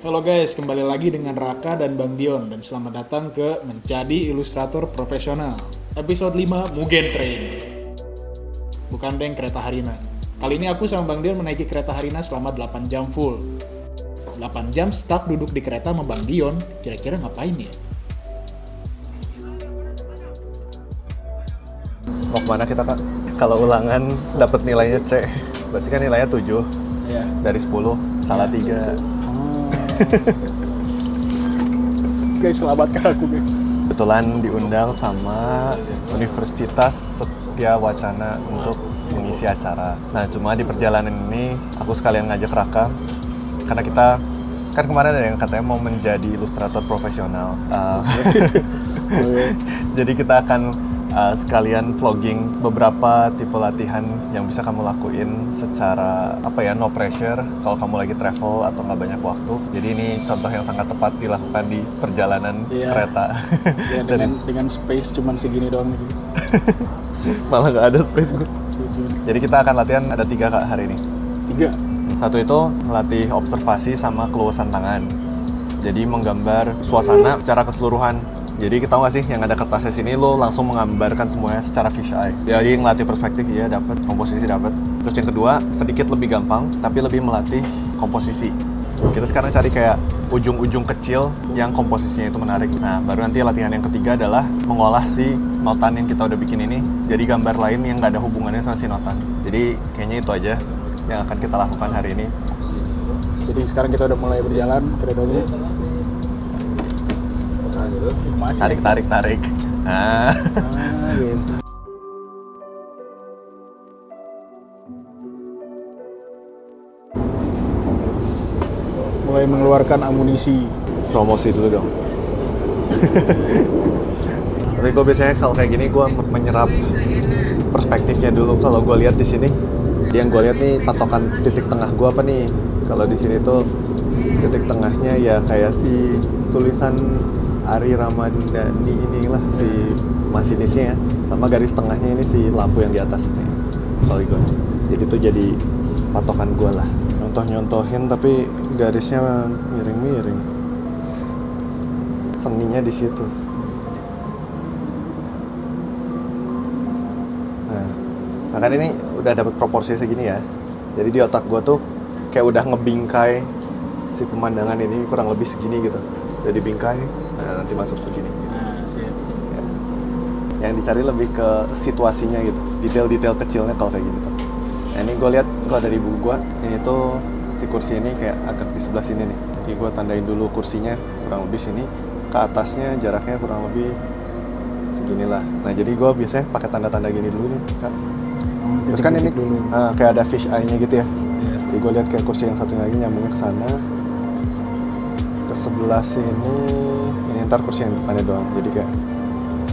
Halo guys, kembali lagi dengan Raka dan Bang Dion dan selamat datang ke Menjadi Ilustrator Profesional episode 5 Mugen Train. Bukan deng, kereta Harina. Kali ini aku sama Bang Dion menaiki kereta Harina selama 8 jam full. 8 jam stuck duduk di kereta sama Bang Dion, kira-kira ngapain ya? Mau kemana kita, Kak? Kalau ulangan dapat nilainya C, berarti kan nilainya 7 Ya. dari 10, salah 3. Guys, selamatkan aku guys. Kebetulan diundang sama Universitas Setia Wacana untuk mengisi acara. Nah, cuma di perjalanan ini aku sekalian ngajak Raka karena kita kan kemarin ada yang katanya mau menjadi ilustrator profesional. Jadi kita akan sekalian vlogging beberapa tipe latihan yang bisa kamu lakuin secara no pressure kalau kamu lagi travel atau nggak banyak waktu. Jadi ini contoh yang sangat tepat dilakukan di perjalanan kereta. Ya, dengan space cuman segini doang nih guys. Malah nggak ada space. Jadi kita akan latihan ada 3 Kak hari ini. 3. Satu itu melatih observasi sama keluasan tangan. Jadi menggambar suasana secara keseluruhan. Jadi kita tahu nggak sih yang ada kertasnya sini lo langsung menggambarkan semuanya secara visual. Jadi ngelatih perspektif ya dapat, komposisi dapat. Terus yang kedua sedikit lebih gampang tapi lebih melatih komposisi. Kita sekarang cari kayak ujung-ujung kecil yang komposisinya itu menarik. Nah baru nanti latihan yang ketiga adalah mengolah si notan yang kita udah bikin ini jadi gambar lain yang nggak ada hubungannya sama si notan. Jadi kayaknya itu aja yang akan kita lakukan hari ini. Jadi sekarang kita udah mulai berjalan keretanya. Tarik. Nah. Gitu. Mulai mengeluarkan amunisi. Promosi dulu dong. Tapi gue biasanya kalau kayak gini gue menyerap perspektifnya dulu. Kalau gue lihat di sini, yang gue lihat nih patokan titik tengah gue apa nih? Kalau di sini tuh titik tengahnya ya kayak si tulisan Ari Ramadhani inilah si masinisnya, sama garis tengahnya ini si lampu yang di atas nih, poligon. Jadi itu jadi patokan gue lah. Nyontohin tapi garisnya miring-miring. Seninya di situ. Nah, makanya ini udah dapet proporsi segini ya. Jadi di otak gue tuh kayak udah ngebingkai si pemandangan ini kurang lebih segini gitu. Jadi bingkai, nah nanti masuk segini gitu. Nah, siap. Ya. Yang dicari lebih ke situasinya gitu, detail-detail kecilnya kalau kayak gini tuh. Nah ini gue lihat, gue dari buku gue, ini tuh si kursi ini kayak agak di sebelah sini nih. Jadi gue tandain dulu kursinya kurang lebih sini, ke atasnya jaraknya kurang lebih seginilah. Nah jadi gue biasanya pakai tanda-tanda gini dulu nih Kak. Terus kan ini kayak ada fish eye-nya gitu ya. Yeah. Jadi gue lihat kayak kursi yang satunya lagi nyambungnya ke sana. Sebelah sini ini ntar kursi yang depannya doang, jadi kayak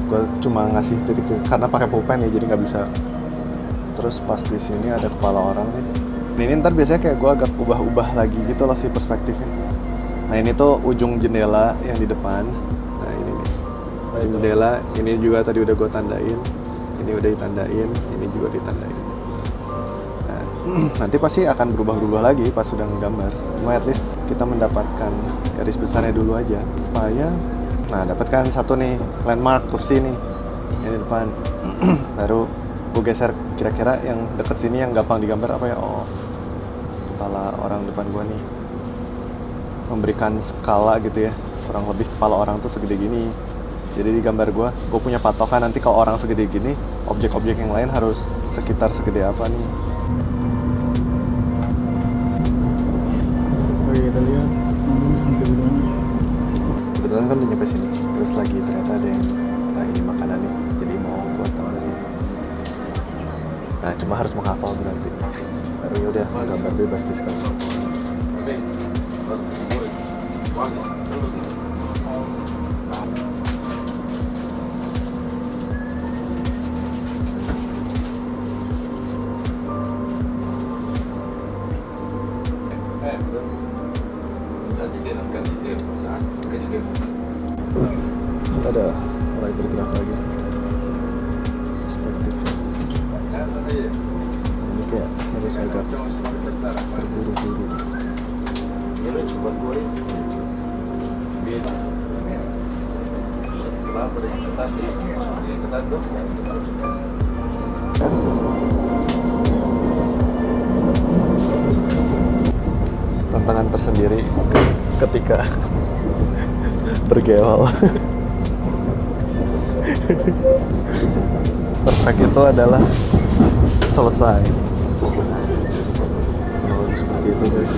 gue cuma ngasih titik-titik karena pakai pulpen ya jadi nggak bisa. Terus pas di sini ada kepala orang nih, ini ntar biasanya kayak gue agak ubah-ubah lagi gitu loh si perspektifnya. Nah ini tuh ujung jendela yang di depan. Nah ini nih jendela, ini juga tadi udah gue tandain, ini udah ditandain, ini juga ditandain. Nanti pasti akan berubah-ubah lagi pas sudah menggambar. Cuma at least kita mendapatkan garis besarnya dulu aja. Supaya, nah dapatkan satu nih landmark kursi nih yang di depan. Baru gue geser kira-kira yang deket sini yang gampang digambar apa ya? Oh, kepala orang depan gue nih. Memberikan skala gitu ya. Kurang lebih kepala orang tuh segede gini. Jadi di gambar gue punya patokan nanti kalau orang segede gini, objek-objek yang lain harus sekitar segede apa nih. Kita lihat kebetulan kan udah nyampe sini, terus lagi ternyata ada yang ini makanan nih, jadi mau buat tambahin. Nah cuma harus menghafal berarti. Baru ya udah gambar bebas di sekarang. Ada mulai bergerak lagi perspektifnya ini kayak harus agak terburu-buru. Tantangan tersendiri ketika bergeol. Perfect itu adalah selesai. Oh, seperti itu guys.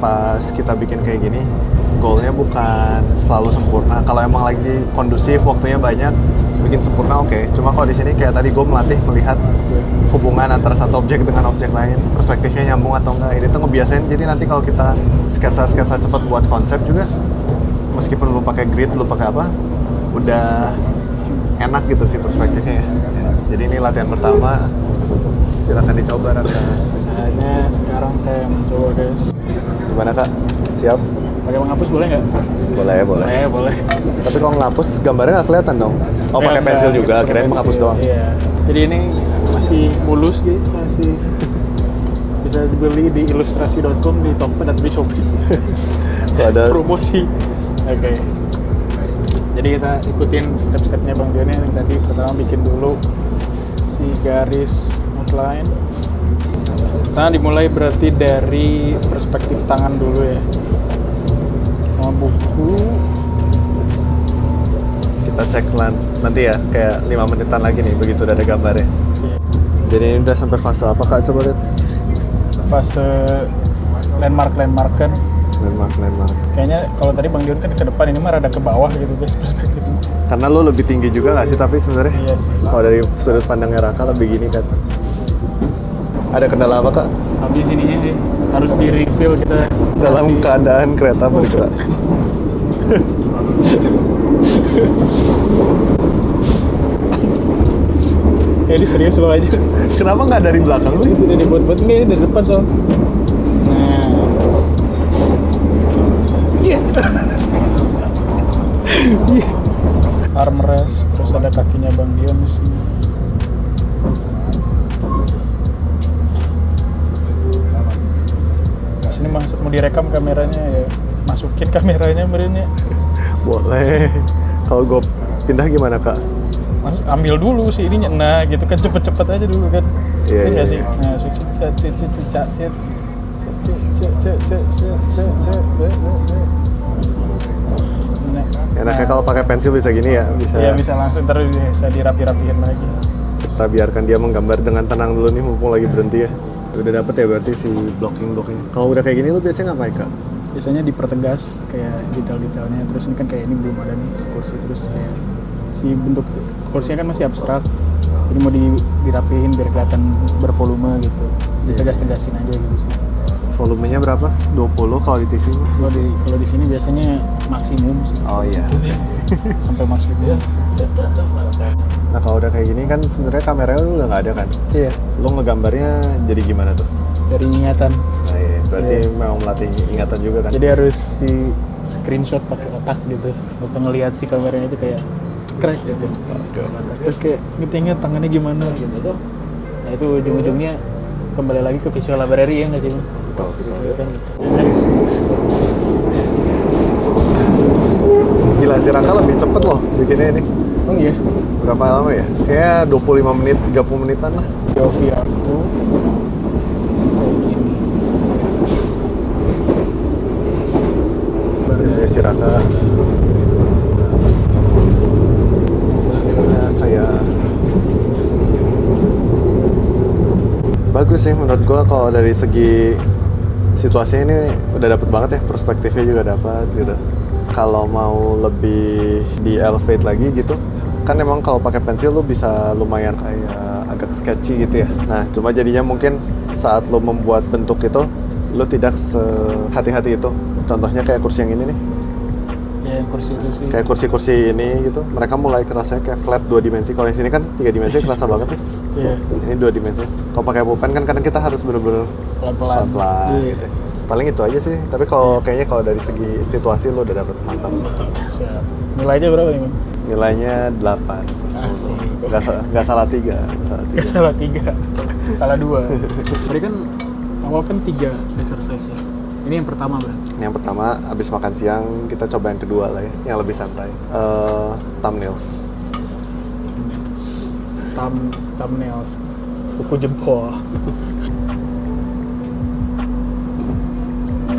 Pas kita bikin kayak gini, goalnya bukan selalu sempurna. Kalau emang lagi kondusif, waktunya banyak, bikin sempurna oke. Cuma kalau di sini kayak tadi gue melatih melihat hubungan antara satu objek dengan objek lain, perspektifnya nyambung atau enggak. Ini tuh ngebiasain. Jadi nanti kalau kita sketsa cepat buat konsep juga, meskipun belum pakai grid, belum pakai apa, udah enak gitu sih perspektifnya ya. Jadi ini latihan pertama, silakan dicoba Raka. Saatnya sekarang saya mencoba guys. Gimana Kak? Siap? Pakai menghapus boleh nggak? Boleh. Boleh. Tapi kalau ngelapus gambarnya nggak kelihatan dong? Oh pakai pensil juga, kirain menghapus doang. Iya. Jadi ini masih mulus guys, masih bisa dibeli di ilustrasi.com, di Tokped atau di Shopee. Tuh ada Promosi. Oke. Jadi kita ikutin step-stepnya Bang Dion yang tadi. Pertama bikin dulu si garis outline. Kita dimulai berarti dari perspektif tangan dulu ya. Sama buku. kita cek nanti ya, kayak 5 menitan lagi nih begitu udah ada gambarnya. Iya. Jadi ini udah sampai fase apa Kak? Coba lihat. Fase landmark. Landmark. Kayaknya kalau tadi Bang Dion kan ke depan, ini mah rada ke bawah gitu guys perspektifnya. Karena lo lebih tinggi juga nggak sih tapi sebenarnya? Iya sih. Kalau dari sudut pandangnya Raka lebih gini kan. Ada kendala apa Kak? Habis ininya sih harus di reveal kita Dalam kasih- keadaan kereta bergerak. Ini serius lo aja. Kenapa nggak dari belakang sih? Udah dibuat-buat nggak, ini dari depan soal. Nah, armrest, terus ada kakinya Bang Dion di sini. Di sini mau direkam kameranya ya, masukin kameranya merinnya. Boleh. Kalau gue pindah gimana Kak? Ambil dulu sih ininya, nah gitu kan, cepet-cepet aja dulu kan. Iya, Nggak iya, sih? iya. Nah, Enaknya kalau pakai pensil bisa gini ya, bisa. Iya, bisa langsung, terus bisa dirapi-rapihin lagi. Kita biarkan dia menggambar dengan tenang dulu nih mumpung lagi berhenti ya. Udah dapet ya berarti si blocking. Kalau udah kayak gini lu biasanya ngapain Kak? Biasanya dipertegas kayak detail-detailnya, terus ini kan kayak ini belum ada nih si kursi, terus kayak si bentuk kursinya kan masih abstrak, jadi mau dirapihin biar kelihatan bervolume gitu, ditegas-tegasin aja gitu sih. Volumenya berapa? 20 kalau di TV? Kalau di sini biasanya maksimum sih, Oh iya. sampai maksimum. Nah kalau udah kayak gini kan sebenarnya kameranya lu udah nggak ada kan? Iya, Lu ngegambarnya jadi gimana tuh? dari ingatan. Nah iya, berarti Iya. memang melatih ingatan juga kan? Jadi harus di screenshot pakai otak gitu, untuk ngelihat si kameranya itu kayak crack gitu. Oke. Terus kayak ngetingnya tangannya gimana gitu. Nah itu ujung-ujungnya kembali lagi ke visual library ya nggak sih? Betul. Kan gitu. Gila si Raka lebih cepet loh bikinnya ini. Oh iya, Berapa lama ya? Kayak 25 menit, 30 menitan lah. POV aku kayak gini. Ini si Raka. Nah, saya bagus sih menurut gua kalau dari segi situasinya ini udah dapet banget ya, perspektifnya juga dapat gitu. Kalau mau lebih di elevate lagi gitu, kan emang kalau pakai pensil lu bisa lumayan kayak agak sketchy gitu ya. Nah, cuma jadinya mungkin saat lu membuat bentuk itu, lu tidak sehati-hati itu. Contohnya kayak kursi yang ini nih. Ya yang kursi itu sih. Kayak kursi-kursi ini gitu, mereka mulai kerasanya kayak flat 2 dimensi. Kalau yang sini kan 3 dimensi kerasa banget ya. Iya, Ini 2 dimensi. Kalau pakai pulpen kan kadang kita harus bener-bener pelan-pelan. pelan-pelan Iya. gitu. Paling itu aja sih. Tapi kalau kayaknya kalau dari segi situasi lo udah dapet mantap. Siap. Nilainya berapa nih Bang? Nilainya 8. Asik. Nggak salah 3. Gak salah 3, salah 2. Tadi kan Awal kan 3 exercise ya. Ini yang pertama berarti. Yang pertama, abis makan siang, kita coba yang kedua lah ya, yang lebih santai. Thumbnails. Thumbnails. Kuku jempol.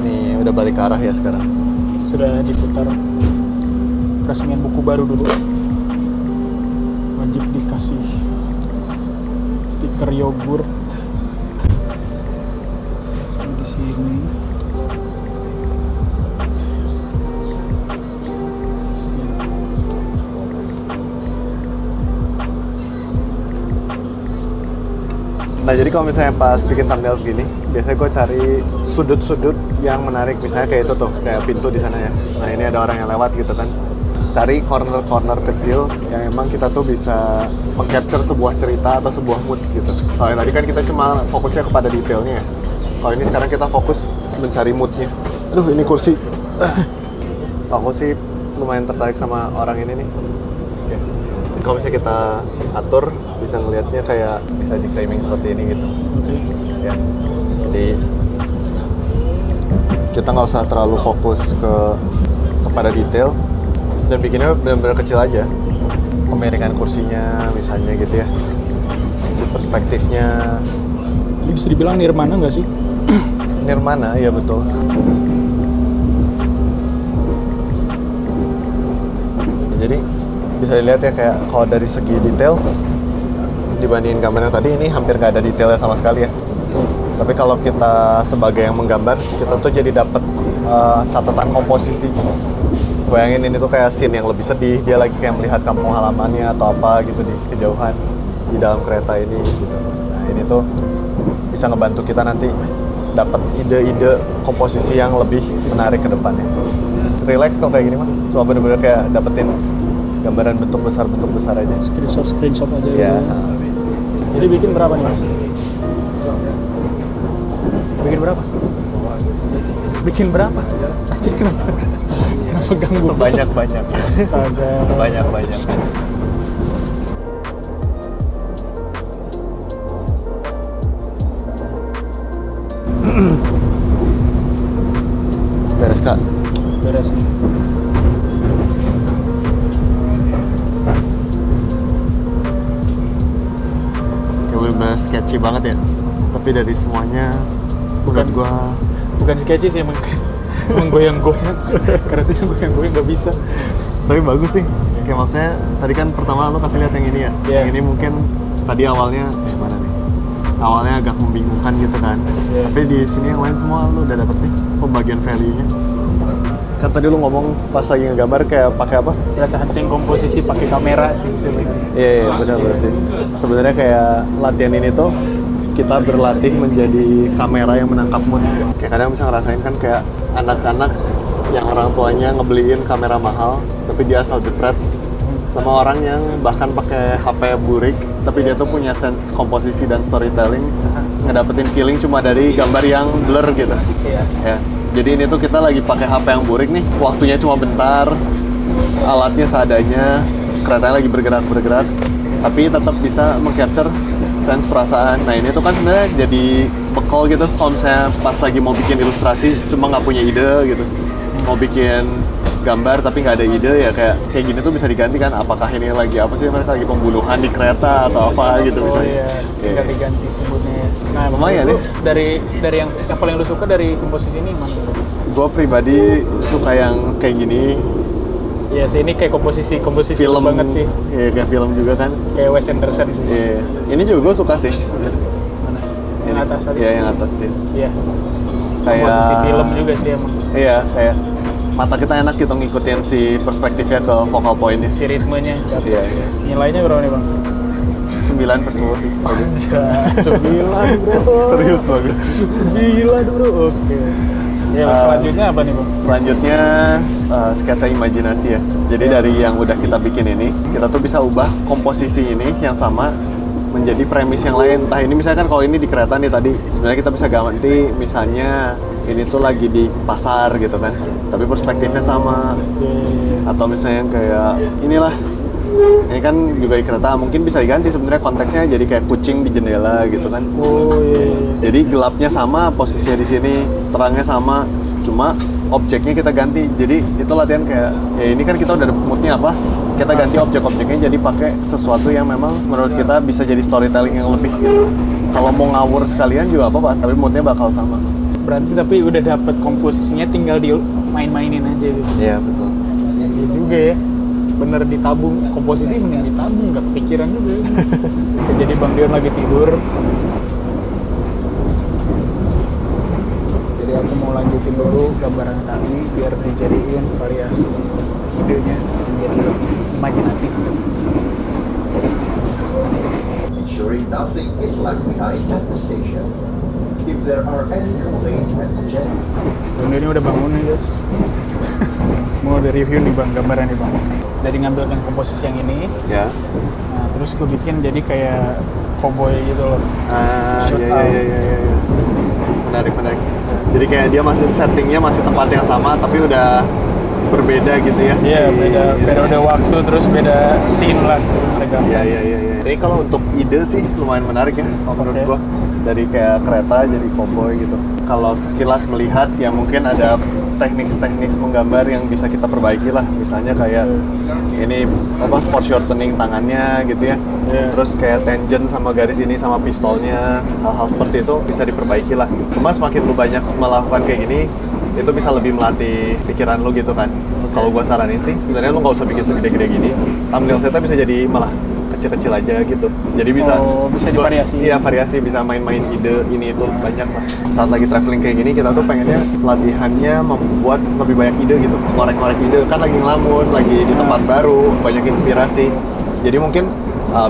Nih, udah balik ke arah ya sekarang. Sudah diputar. Peresmian buku baru dulu. Wajib dikasih stiker yogurt. Di sini. Nah, jadi kalau misalnya pas bikin thumbnail segini, biasanya gue cari sudut-sudut yang menarik. Misalnya kayak itu tuh, kayak pintu di sana ya. Nah, ini ada orang yang lewat gitu kan. Cari corner-corner kecil yang emang kita tuh bisa meng-capture sebuah cerita atau sebuah mood gitu. Kalau yang tadi kan kita cuma fokusnya kepada detailnya ya. Kalau ini sekarang kita fokus mencari moodnya. Aduh, ini kursi. Aku sih lumayan tertarik sama orang ini nih. Oke. Kalau misalnya kita atur, bisa ngelihatnya kayak bisa di framing seperti ini gitu. Oke. Ya. Jadi kita nggak usah terlalu fokus kepada detail dan bikinnya benar-benar kecil aja. Pemirikan kursinya misalnya gitu ya. Si perspektifnya. Ini bisa dibilang nirmana nggak sih? Nirmana, ya betul. Jadi bisa dilihat ya kayak kalau dari segi detail dibandingin gambar yang tadi, ini hampir nggak ada detailnya sama sekali ya. Tapi kalau kita sebagai yang menggambar, kita tuh jadi dapat catatan komposisi. Bayangin ini tuh kayak scene yang lebih sedih, dia lagi kayak melihat kampung halamannya atau apa gitu di kejauhan di dalam kereta ini gitu. Nah, ini tuh bisa ngebantu kita nanti dapat ide-ide komposisi yang lebih menarik ke depannya. Relax kalau kayak gini mah, cuma bener-bener kayak dapetin gambaran bentuk besar aja. Screenshot aja. Ya. Jadi bikin berapa nih, Mas? Bikin berapa? Bikin berapa? Anjir, kenapa ganggu? Sebanyak-banyak. Astaga. Sebanyak-banyak. Beres, Kak? Beres nih. Kayak bener-bener sketchy banget ya. Tapi dari semuanya Bukan sketchy sih, emang goyang-goyang. Karetanya goyang-goyang nggak bisa. Tapi bagus sih. Kayak maksudnya tadi kan pertama lo kasih lihat yang ini ya. Yeah. Yang ini mungkin tadi awalnya mana nih? Awalnya agak membingungkan gitu kan. Yeah. Tapi di sini yang lain semua lo udah dapet nih pembagian value-nya. Kan tadi lo ngomong pas lagi ngegambar kayak pakai apa? Rasa hunting komposisi pakai kamera sih sebenarnya. Iya, benar sih. Sebenarnya kayak latihan ini tuh kita berlatih menjadi kamera yang menangkap mood. Kayak kadang bisa ngerasain kan kayak anak-anak yang orang tuanya ngebeliin kamera mahal, tapi dia asal jepret, sama orang yang bahkan pakai HP burik, tapi dia tuh punya sense komposisi dan storytelling, ngedapetin feeling cuma dari gambar yang blur gitu. Iya. Ya. Jadi ini tuh kita lagi pakai HP yang burik nih, waktunya cuma bentar, alatnya seadanya, keretanya lagi bergerak, tapi tetap bisa meng-capture sense perasaan. Nah, ini tuh kan sebenarnya jadi bekal gitu kalau misalnya pas lagi mau bikin ilustrasi cuma nggak punya ide gitu, mau bikin gambar tapi nggak ada ide, ya kayak gini tuh bisa diganti kan. Apakah ini lagi apa sih, mereka lagi pembunuhan di kereta atau apa gitu misalnya. Iya, ganti-ganti sebutnya. Nah, lumayan lu, dari yang paling lu suka dari komposisi ini mana? Gue pribadi suka yang kayak gini. Iya sih, ini kayak komposisi Film banget sih. Iya, kayak film juga kan. Kayak Wes Anderson sih. Iya, ini juga gue suka sih. Mana? Yang atas tadi? Iya, yang atas sih. Iya. Kayak Komposisi film juga sih emang. Iya, kayak mata kita enak gitu ngikutin si perspektifnya ke focal point-nya. Si ritmenya. Iya, iya. Nilainya berapa nih, Bang? 9/10 sih. Bagus. 9, bro. Serius bagus. 9, bro. Oke. Ya, selanjutnya apa nih, Bang? Selanjutnya sketsa imajinasi ya. Jadi dari yang udah kita bikin ini, kita tuh bisa ubah komposisi ini yang sama menjadi premis yang lain. Entah ini misalkan kalau ini di kereta nih tadi, sebenarnya kita bisa ganti misalnya ini tuh lagi di pasar gitu kan, tapi perspektifnya sama. Atau misalnya kayak inilah Ini kan juga kereta, mungkin bisa diganti sebenarnya konteksnya jadi kayak kucing di jendela gitu kan. Oh iya. Jadi gelapnya sama, posisinya di sini, terangnya sama, cuma objeknya kita ganti. Jadi itu latihan kayak, ya ini kan kita udah ada moodnya apa, kita ganti objek-objeknya jadi pakai sesuatu yang memang menurut kita bisa jadi storytelling yang lebih gitu. Kalau mau ngawur sekalian juga apa-apa, tapi moodnya bakal sama. Berarti tapi udah dapet komposisinya, tinggal di main-mainin aja gitu. Iya betul. Iya juga ya. Bener ditabung, komposisi mending ditabung, nggak kepikiran juga. Jadi Bang Dion lagi tidur. Jadi aku mau lanjutin dulu gambaran tadi biar dijadiin variasi videonya menjadi lebih imajinatif. Ensuring nothing is left behind at the station. If there are any complaints messages, Bang Dion ini udah bangun nih guys. Mau di-review nih Bang, gambaran nih Bang. Dari ngambilkan komposisi yang ini, Ya. nah terus gue bikin jadi kayak cowboy gitu loh. Shoot out. Iya. Menarik. Jadi kayak dia masih settingnya masih tempat yang sama tapi udah berbeda gitu ya. Iya, beda udah waktu, terus beda scene lah. Iya. Jadi kalau untuk ide sih lumayan menarik ya menurut Oke. gua. Dari kayak kereta jadi cowboy gitu. Kalau sekilas melihat ya mungkin ada teknik-teknik menggambar yang bisa kita perbaiki lah. Misalnya kayak ini apa foreshortening tangannya gitu ya. Iya. Terus kayak tangent sama garis ini sama pistolnya, hal-hal seperti itu bisa diperbaiki lah. Cuma semakin lu banyak melakukan kayak gini, itu bisa lebih melatih pikiran lu gitu kan. Kalau gua saranin sih, sebenarnya lu nggak usah bikin segede-gede gini. Thumbnail setnya bisa jadi malah kecil-kecil aja gitu. Jadi bisa divariasi. Iya, variasi, bisa main-main ide ini itu banyak lah. Saat lagi traveling kayak gini, kita tuh pengennya latihannya membuat lebih banyak ide gitu. Ngorek-ngorek ide, kan lagi ngelamun, lagi di tempat baru, banyak inspirasi. Jadi mungkin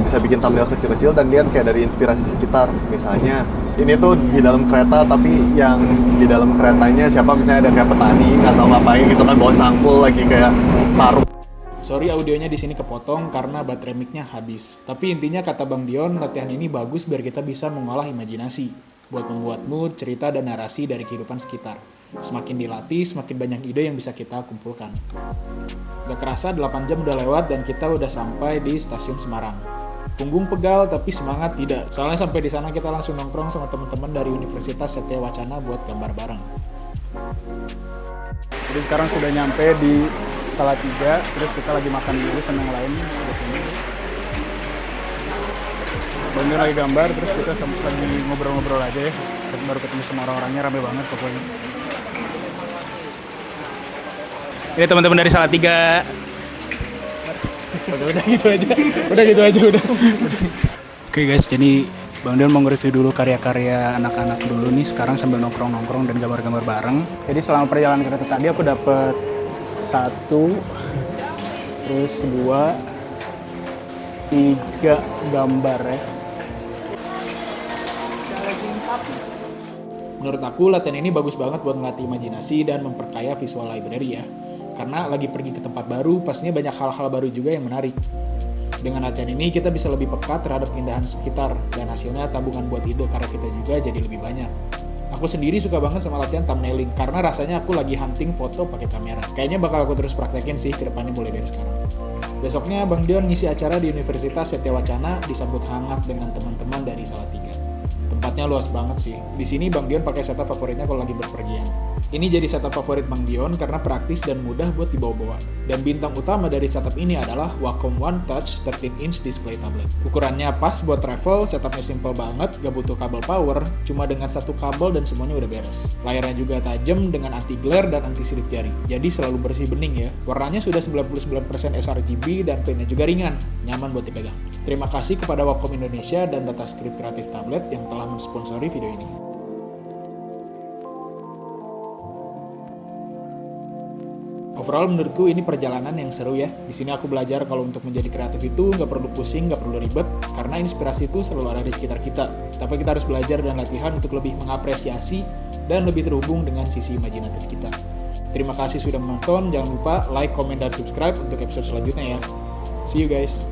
bisa bikin thumbnail kecil-kecil dan lihat kayak dari inspirasi sekitar. Misalnya ini tuh di dalam kereta, tapi yang di dalam keretanya siapa, misalnya ada kayak petani atau ngapain gitu kan, bawa cangkul lagi kayak parut. Sorry audionya di sini kepotong karena baterai mic-nya habis. Tapi intinya kata Bang Dion, latihan ini bagus biar kita bisa mengolah imajinasi buat membuat mood, cerita, dan narasi dari kehidupan sekitar. Semakin dilatih, semakin banyak ide yang bisa kita kumpulkan. Gak kerasa 8 jam udah lewat dan kita udah sampai di stasiun Semarang. Punggung pegal tapi semangat tidak. Soalnya sampai di sana kita langsung nongkrong sama teman-teman dari Universitas Satya Wacana buat gambar bareng. Jadi sekarang sudah nyampe di Salatiga, terus kita lagi makan dulu sama yang lain di sini. Bang Dion lagi gambar, terus kita lagi ngobrol-ngobrol aja ya. Baru ketemu sama orang-orangnya, rame banget pokoknya. Ini teman-teman dari Salatiga. Udah gitu aja. Oke guys, jadi Bang Dion mau nge-review dulu karya-karya anak-anak dulu nih sekarang sambil nongkrong-nongkrong dan gambar-gambar bareng. Jadi selama perjalanan kereta tadi aku dapet 1, terus 2, 3 gambar ya. Menurut aku latihan ini bagus banget buat ngelatih imajinasi dan memperkaya visual library ya. Karena lagi pergi ke tempat baru, pastinya banyak hal-hal baru juga yang menarik. Dengan latihan ini kita bisa lebih peka terhadap keindahan sekitar dan hasilnya tabungan buat ide karya kita juga jadi lebih banyak. Aku sendiri suka banget sama latihan thumbnailing karena rasanya aku lagi hunting foto pakai kamera. Kayaknya bakal aku terus praktekin sih ke depannya mulai dari sekarang. Besoknya Bang Dion ngisi acara di Universitas Satya Wacana disambut hangat dengan teman-teman dari Salatiga. Tempatnya luas banget sih. Di sini Bang Dion pakai setup favoritnya kalau lagi berpergian. Ini jadi setup favorit Bang Dion karena praktis dan mudah buat dibawa-bawa. Dan bintang utama dari setup ini adalah Wacom One Touch 13-inch display tablet. Ukurannya pas buat travel, setupnya simple banget, gak butuh kabel power, cuma dengan satu kabel dan semuanya udah beres. Layarnya juga tajam dengan anti glare dan anti sidik jari. Jadi selalu bersih bening ya. Warnanya sudah 99% sRGB dan pennya juga ringan, nyaman buat dipegang. Terima kasih kepada Wacom Indonesia dan Datascript Kreatif Tablet yang telah mensponsori video ini. Overall menurutku ini perjalanan yang seru ya. Di sini aku belajar kalau untuk menjadi kreatif itu nggak perlu pusing, nggak perlu ribet, karena inspirasi itu selalu ada di sekitar kita. Tapi kita harus belajar dan latihan untuk lebih mengapresiasi dan lebih terhubung dengan sisi imajinatif kita. Terima kasih sudah menonton. Jangan lupa like, komen, dan subscribe untuk episode selanjutnya ya. See you guys.